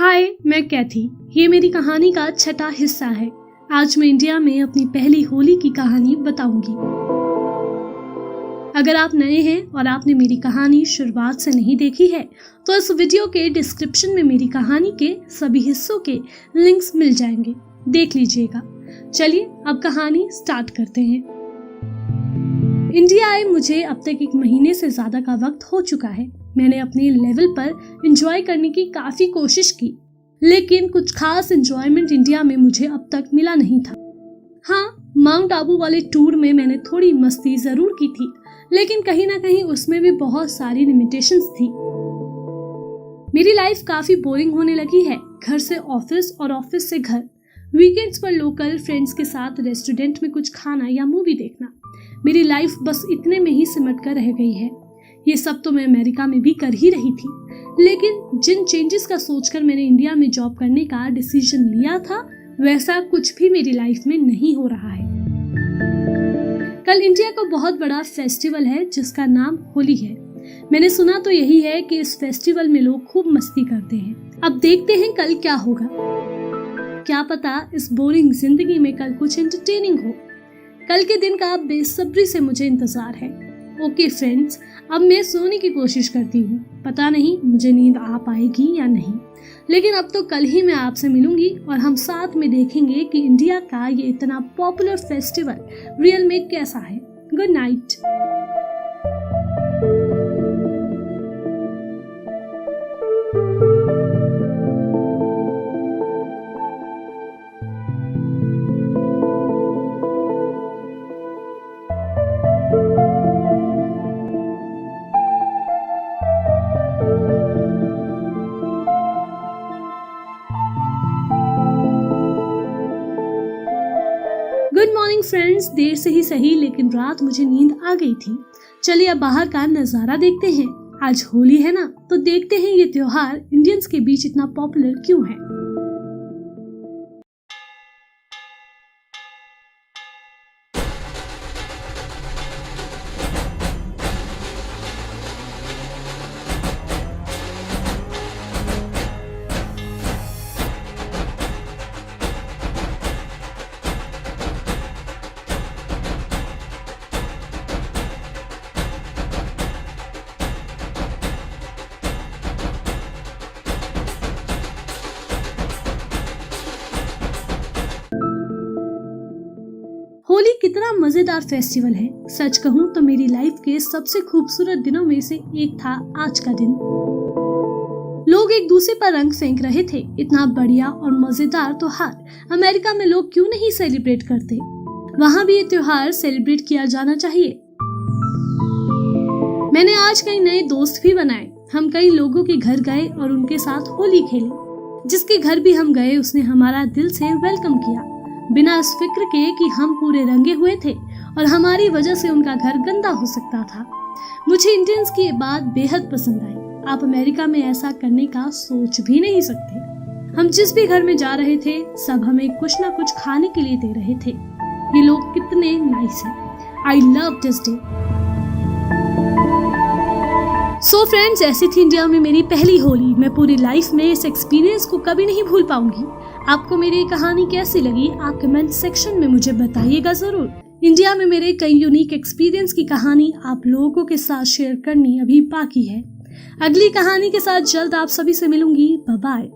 हाय, मैं कैथी। ये मेरी कहानी का छठा हिस्सा है। आज मैं इंडिया में अपनी पहली होली की कहानी बताऊंगी। अगर आप नए हैं और आपने मेरी कहानी शुरुआत से नहीं देखी है तो इस वीडियो के डिस्क्रिप्शन में मेरी कहानी के सभी हिस्सों के लिंक्स मिल जाएंगे, देख लीजिएगा। चलिए अब कहानी स्टार्ट करते हैं। इंडिया आए मुझे अब तक 1 महीने से ज्यादा का वक्त हो चुका है। मैंने अपने लेवल पर एंजॉय करने की काफी कोशिश की, लेकिन कुछ खास एंजॉयमेंट इंडिया में मुझे अब तक मिला नहीं था। हाँ, माउंट आबू वाले टूर में मैंने थोड़ी मस्ती जरूर की थी, लेकिन कहीं ना कहीं उसमें भी बहुत सारी लिमिटेशंस थी। मेरी लाइफ काफी बोरिंग होने लगी है। घर से ऑफिस और ऑफिस से घर, वीकेंड्स पर लोकल फ्रेंड्स के साथ रेस्टोरेंट में कुछ खाना या मूवी देखना। मेरी लाइफ बस इतने में ही सिमट कर रह गई है। ये सब तो मैं अमेरिका में भी कर ही रही थी, लेकिन जिन चेंजेस का सोचकर मैंने इंडिया में जॉब करने का डिसीजन लिया था, वैसा कुछ भी मेरी लाइफ में नहीं हो रहा है। कल इंडिया का बहुत बड़ा फेस्टिवल है जिसका नाम होली है। मैंने सुना तो यही है कि इस फेस्टिवल में लोग खूब मस्ती करते हैं। अब देखते हैं कल क्या होगा। क्या पता इस बोरिंग जिंदगी में कल कुछ एंटरटेनिंग हो। कल के दिन का बेसब्री से मुझे इंतजार है। ओके फ्रेंड्स, अब मैं सोने की कोशिश करती हूँ। पता नहीं मुझे नींद आ पाएगी या नहीं, लेकिन अब तो कल ही मैं आपसे मिलूंगी और हम साथ में देखेंगे कि इंडिया का ये इतना पॉपुलर फेस्टिवल रियल में कैसा है। Good night. Good morning friends. देर से ही सही, लेकिन रात मुझे नींद आ गई थी। चलिए अब बाहर का नजारा देखते हैं। आज होली है ना, तो देखते हैं ये त्योहार इंडियंस के बीच इतना पॉपुलर क्यों है। होली कितना मजेदार फेस्टिवल है। सच कहूँ तो मेरी लाइफ के सबसे खूबसूरत दिनों में से एक था आज का दिन। लोग एक दूसरे पर रंग फेंक रहे थे। इतना बढ़िया और मजेदार त्योहार अमेरिका में लोग क्यों नहीं सेलिब्रेट करते। वहाँ भी ये त्योहार सेलिब्रेट किया जाना चाहिए। मैंने आज कई नए दोस्त भी बनाए। हम कई लोगों के घर गए और उनके साथ होली खेली। जिसके घर भी हम गए उसने हमारा दिल से वेलकम किया, बिना इस फिक्र के कि हम पूरे रंगे हुए थे और हमारी वजह से उनका घर गंदा हो सकता था। मुझे इंडियंस की ये बात बेहद पसंद आई। आप अमेरिका में ऐसा करने का सोच भी नहीं सकते। हम जिस भी घर में जा रहे थे सब हमें कुछ ना कुछ खाने के लिए दे रहे थे। ये लोग कितने नाइस हैं। I love this day. So friends, ऐसी थी इंडिया में मेरी पहली होली। मैं पूरी लाइफ में इस एक्सपीरियंस को कभी नहीं भूल पाऊंगी। आपको मेरी कहानी कैसी लगी आप कमेंट सेक्शन में मुझे बताइएगा जरूर। इंडिया में मेरे कई यूनिक एक्सपीरियंस की कहानी आप लोगों के साथ शेयर करनी अभी बाकी है। अगली कहानी के साथ जल्द आप सभी से मिलूंगी। Bye bye.